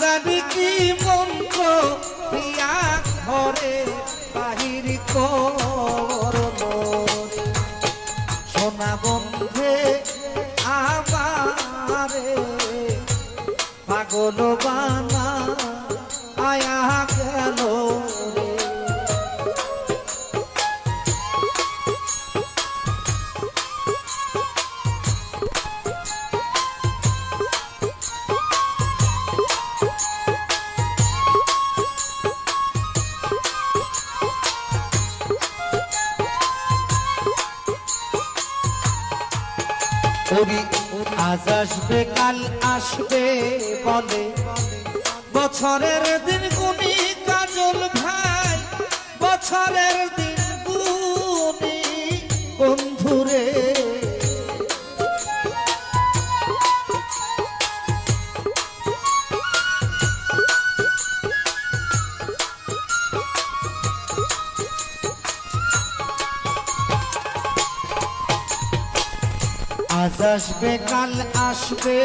জানি কি মন্ত্র প্রিয়া ঘরে বাহির করলো সোনা বন্ধে আমারে পাগল বানা আয়া গেল আজ আসবে কাল আসবে বলে বছরের দিন গুনি কাজল ভাই বছরের দিন গুনি বন্ধুরে আজ আসবে কাল আসবে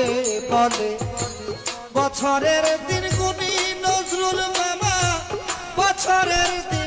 বলে বছরের দিন গুনি নজরুল মামা বছরের দিন